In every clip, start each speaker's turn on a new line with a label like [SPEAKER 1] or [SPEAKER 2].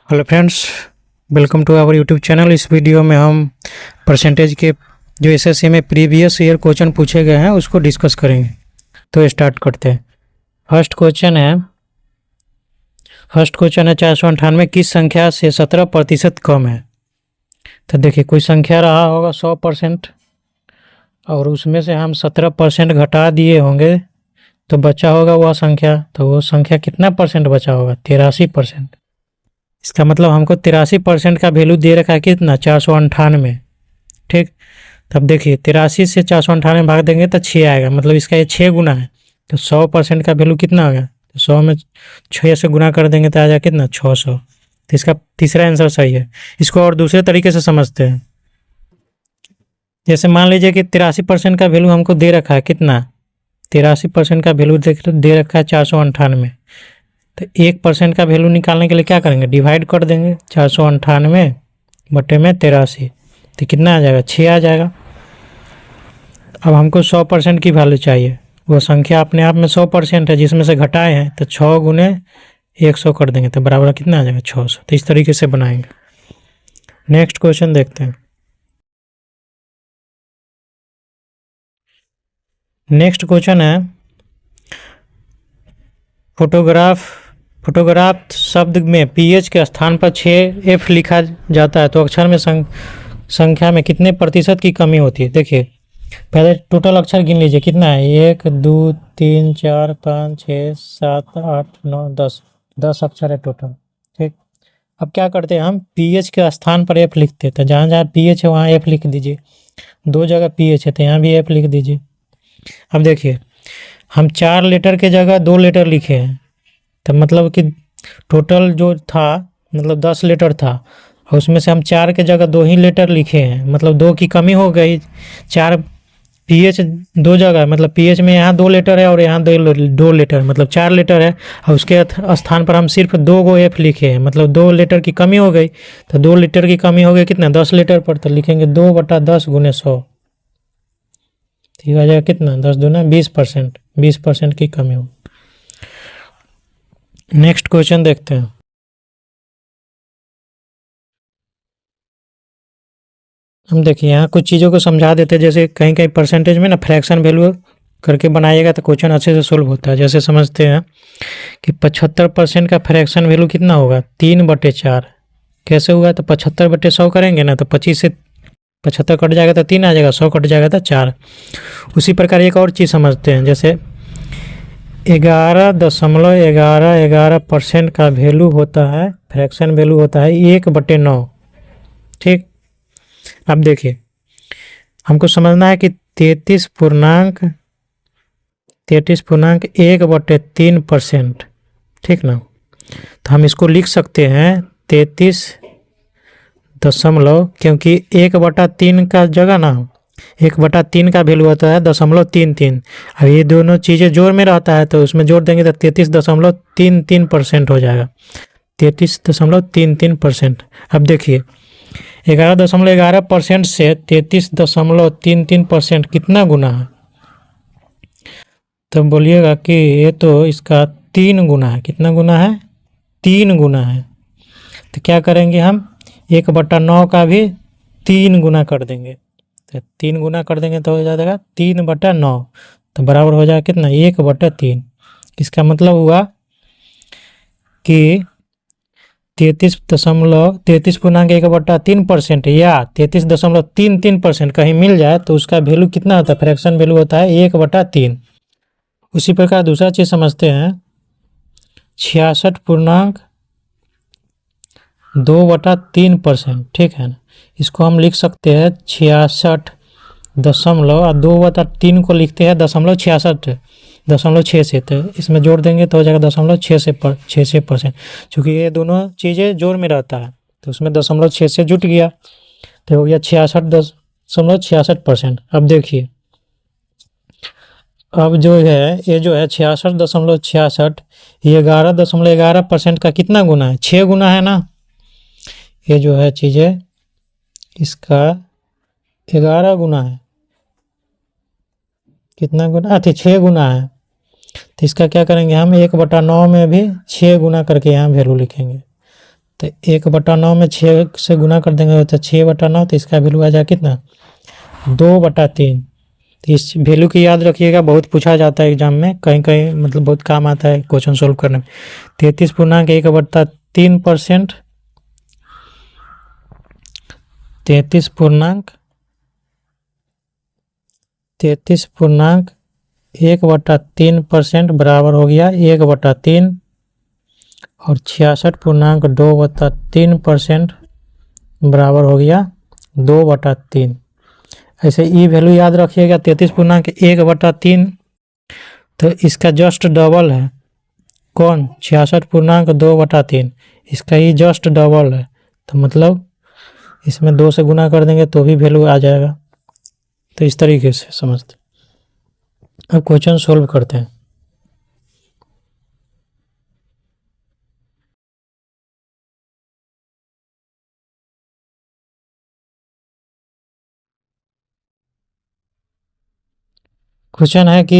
[SPEAKER 1] Hello friends, welcome to our YouTube channel. इस video में हम परसेंटेज के जो एसएससी में प्रीवियस ईयर क्वेश्चन पूछे गए हैं उसको डिस्कस करेंगे। तो स्टार्ट करते हैं। फर्स्ट क्वेश्चन है 498 किस संख्या से 17% कम है। तो देखिए, कोई संख्या रहा होगा 100% और उसमें से हम 17% घटा दिए होंगे तो बचा होगा वह संख्या। तो वो संख्या कितना परसेंट बचा होगा? 83%। इसका मतलब हमको 83% का वैल्यू दे रखा है कितना? 498। ठीक, तब देखिए 83 से 498 भाग देंगे तो 6 आएगा, मतलब इसका ये 6 गुना है। तो 100% का वैल्यू कितना आ गया? तो 100 में 6 से गुना कर देंगे तो आ जाएगा कितना? 600। तो इसका तीसरा आंसर सही है। इसको और दूसरे तरीके से समझते हैं। जैसे मान लीजिए कि 83% का वैल्यू हमको दे रखा है कितना? 83% का वैल्यू दे रखा है 498। तो 1% का वैल्यू निकालने के लिए क्या करेंगे? डिवाइड कर देंगे 498 बटे में 83। तो कितना आ जाएगा? 6 आ जाएगा। अब हमको 100% की वैल्यू चाहिए। वो संख्या अपने आप में 100% है जिसमें से घटाए हैं, तो 6 गुने 100 कर देंगे तो बराबर कितना आ जाएगा? 600। तो इस तरीके से बनाएंगे। नेक्स्ट क्वेश्चन देखते हैं। नेक्स्ट क्वेश्चन है फोटोग्राफ शब्द में पीएच के स्थान पर 6F लिखा जाता है तो अक्षर में संख्या में कितने प्रतिशत की कमी होती है? देखिए, पहले टोटल अक्षर गिन लीजिए कितना है। 1 2 3 4 5 6 7 8 9 10 10 अक्षर है टोटल। ठीक, अब क्या करते हैं हम? पीएच के स्थान पर एफ लिखते हैं। तो जहाँ जहाँ पीएच है वहाँ एफ लिख दीजिए। 2 जगह पीएच है तो यहाँ भी एफ लिख दीजिए। अब देखिए, हम 4 लेटर के जगह 2 लेटर लिखे हैं, तो मतलब कि टोटल जो था मतलब 10 लेटर था और उसमें से हम 4 के जगह 2 ही लेटर लिखे हैं, मतलब 2 की कमी हो गई। 4 पीएच 2 जगह, मतलब पीएच में यहाँ 2 लेटर है और यहाँ 2 लेटर, मतलब 4 लेटर है और उसके स्थान पर हम सिर्फ 2 गो एफ लिखे हैं, मतलब 2 लेटर की कमी हो गई। तो 2 लेटर की कमी हो गई कितना? 10 लेटर पर। तो लिखेंगे 2/10 गुने 100। ठीक आ जाएगा कितना? 10 दूना 20%। 20% की कमी हो। नेक्स्ट क्वेश्चन देखते हैं। हम देखिए यहाँ कुछ चीज़ों को समझा देते हैं। जैसे कहीं कहीं परसेंटेज में ना फ्रैक्शन वैल्यू करके बनाइएगा तो क्वेश्चन अच्छे से सोल्व होता है। जैसे समझते हैं कि 75% का फ्रैक्शन वैल्यू कितना होगा? 3/4। कैसे हुआ? तो 75/100 करेंगे ना तो 25 से 75 कट जाएगा तो 3 आ जाएगा, 100 कट जाएगा तो 4। उसी प्रकार एक और चीज़ समझते हैं। जैसे 11.11% का वैल्यू होता है, फ्रैक्शन वैल्यू होता है 1/9। ठीक, अब देखिए हमको समझना है कि 33.1/3%। ठीक ना, तो हम इसको लिख सकते हैं 33 दशमलव, क्योंकि 1/3 का जगह ना 1/3 का वैल्यू होता है 0.33। अब ये दोनों चीज़ें जोड़ में रहता है तो उसमें जोड़ देंगे तो 33.33% हो जाएगा। 33.33%। अब देखिए 11.11% से 33.33% कितना गुना है? तो बोलिएगा कि ये तो इसका 3 गुना है। कितना गुना है? 3 गुना है। तो क्या करेंगे हम? 1/9 का भी 3 गुना कर देंगे। तो 3 गुना कर देंगे तो हो जाएगा 3/9। तो बराबर हो जाएगा कितना? 1/3। इसका मतलब हुआ कि 33.1/3% या 33.33% कहीं मिल जाए तो उसका वैल्यू कितना होता है? फ्रैक्शन वैल्यू होता है 1/3। उसी प्रकार दूसरा चीज़ समझते हैं 66.2/3%। ठीक है ना, इसको हम लिख सकते हैं 66.2/3 को लिखते हैं 66.6 से। तो इसमें जोड़ देंगे तो हो जाएगा 0.66%। चूँकि ये दोनों चीज़ें जोड़ में रहता है तो उसमें 0.6 से जुट गया तो हो गया 66.66%। अब देखिए, अब जो है ये जो है 66.66, ये 11.11% का कितना गुना है? 6 गुना है ना। ये जो है चीज़ें इसका 11 गुना है। कितना गुना? अच्छा 6 गुना है। तो इसका क्या करेंगे हम? 1/9 में भी 6 गुना करके यहाँ वैल्यू लिखेंगे तो 1/9 में 6 से गुना कर देंगे तो 6/9, तो इसका वैल्यू आ जाएगा कितना 2/3। तो इस वैल्यू की याद रखिएगा, बहुत पूछा जाता है एग्जाम में, कहीं कहीं मतलब बहुत काम आता है क्वेश्चन सोल्व करने में। 33.1/3%, 33.1/3% बराबर हो गया 1/3, और 66.2/3% बराबर हो गया 2/3। ऐसे ई वैल्यू याद रखिएगा 33.1/3, तो इसका जस्ट डबल है कौन 66.2/3, इसका ही जस्ट डबल है, तो मतलब इसमें 2 से गुना कर देंगे तो भी वैल्यू आ जाएगा। तो इस तरीके से समझते। अब क्वेश्चन सोल्व करते हैं। क्वेश्चन है कि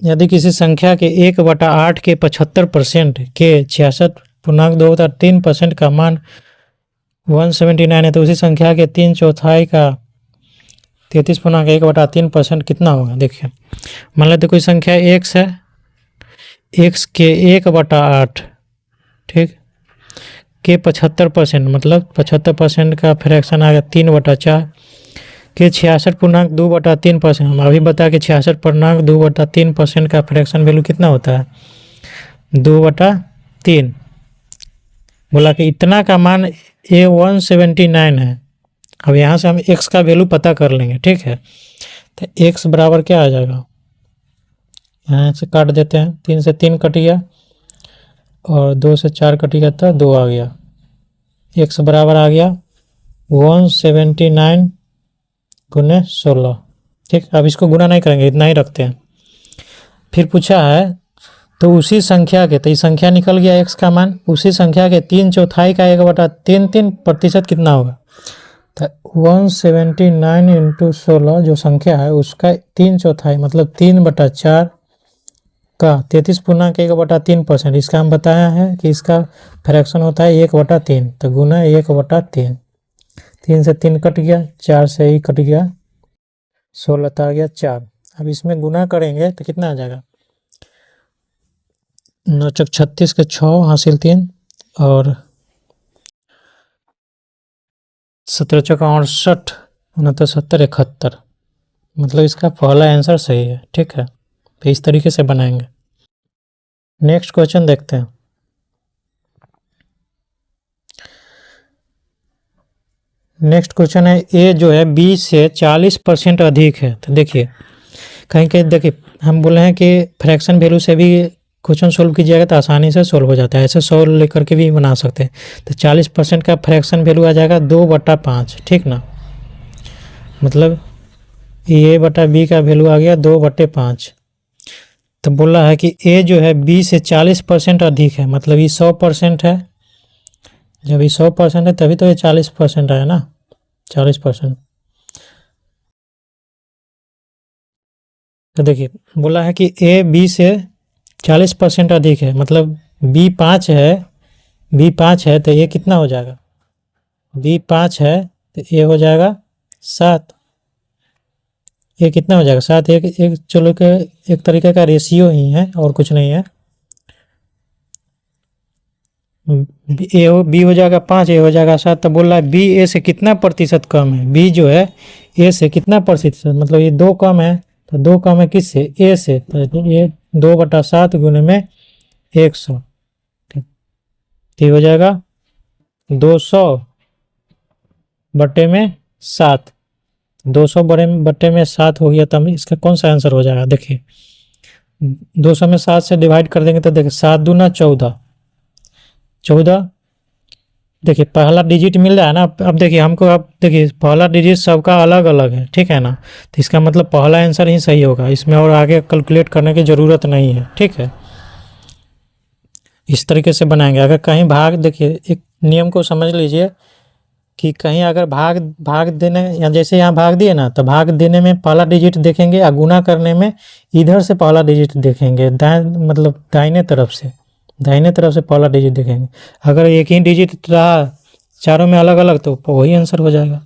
[SPEAKER 1] यदि किसी संख्या के 1/8 के 75% के 66.2/3% का मान 179 है, तो उसी संख्या के 3/4 का 33.1/3% कितना होगा। देखिए मान लेते कोई संख्या x है, x के 1/8 ठीक के 75%, मतलब 75% का फ्रैक्शन आ गया 3/4 के 66.2/3%। हम अभी बता कि 66.2/3% का फ्रैक्शन वैल्यू कितना होता है 2/3। बोला कि इतना का मान ये 179 है। अब यहाँ से हम x का वैल्यू पता कर लेंगे, ठीक है। तो x बराबर क्या आ जाएगा, यहाँ से काट देते हैं, 3 से 3 कट गया और 2 से 4 कट गया तो 2 आ गया। x बराबर आ गया 179 गुने 16, ठीक। अब इसको गुना नहीं करेंगे, इतना ही रखते हैं। फिर पूछा है तो उसी संख्या के, तो ये संख्या निकल गया x का मान, उसी संख्या के 3/4 का 1/3% कितना होगा। तो 179 × 16 जो संख्या है उसका 3/4 मतलब 3/4 का 33.1/3%, इसका हम बताया है कि इसका फ्रैक्शन होता है 1/3, तो गुना 1/3। 3 से 3 कट गया, 4 से ही कट गया, 16 आ गया 4। अब इसमें गुना करेंगे तो कितना आ जाएगा 9 × 36 के 6 हासिल 3 और 17 × 68 69 70 71, मतलब इसका पहला आंसर सही है, ठीक है। तो इस तरीके से बनाएंगे। नेक्स्ट क्वेश्चन देखते हैं। नेक्स्ट क्वेश्चन है ए जो है 20 से 40% अधिक है। तो देखिए कहीं कहीं देखिए हम बोले हैं कि फ्रैक्शन वैल्यू से भी क्वेश्चन सोल्व कीजिएगा तो आसानी से सोल्व हो जाता है, ऐसे सोल्व लेकर के भी बना सकते हैं। तो 40% का फ्रैक्शन वैल्यू आ जाएगा 2/5, ठीक ना, मतलब a/b का वैल्यू आ गया 2/5। तो बोल रहा है कि a जो है 20 से 40% अधिक है, मतलब ये 100% है, जब ये 100% है तभी तो ये 40% आया ना, 40%। तो देखिए बोला है कि a b से 40% अधिक है, मतलब b 5 है तो ये कितना हो जाएगा, b 5 है तो a हो जाएगा 7, ये कितना हो जाएगा 7। एक चलो के एक तरीके का रेशियो ही है और कुछ नहीं है। बी हो जाएगा 5, ए हो जाएगा 7। तो बोल रहा है बी ए से कितना प्रतिशत कम है, बी जो है ए से कितना प्रतिशत, मतलब ये 2 कम है, तो 2 कम है किससे, ए से, तो ये 2/7 गुने में 100, ठीक। ये हो जाएगा 200/7, 200/7 हो गया। तब इसका कौन सा आंसर हो जाएगा, देखिए 200 में 7 से डिवाइड कर देंगे तो देखिए 7 दूना 14, देखिए पहला डिजिट मिल रहा है ना। अब देखिए हमको, अब देखिए पहला डिजिट सबका अलग अलग है, ठीक है ना, तो इसका मतलब पहला आंसर ही सही होगा, इसमें और आगे कैलकुलेट करने की ज़रूरत नहीं है, ठीक है। इस तरीके से बनाएंगे। अगर कहीं भाग, देखिए एक नियम को समझ लीजिए कि कहीं अगर भाग देने, या जैसे यहाँ भाग दिए ना, तो भाग देने में पहला डिजिट देखेंगे, या गुना करने में इधर से पहला डिजिट देखेंगे, मतलब दाहिने तरफ से, दाहिने तरफ से पहला डिजिट देखेंगे। अगर एक ही डिजिट रहा चारों में अलग अलग तो वही आंसर हो जाएगा।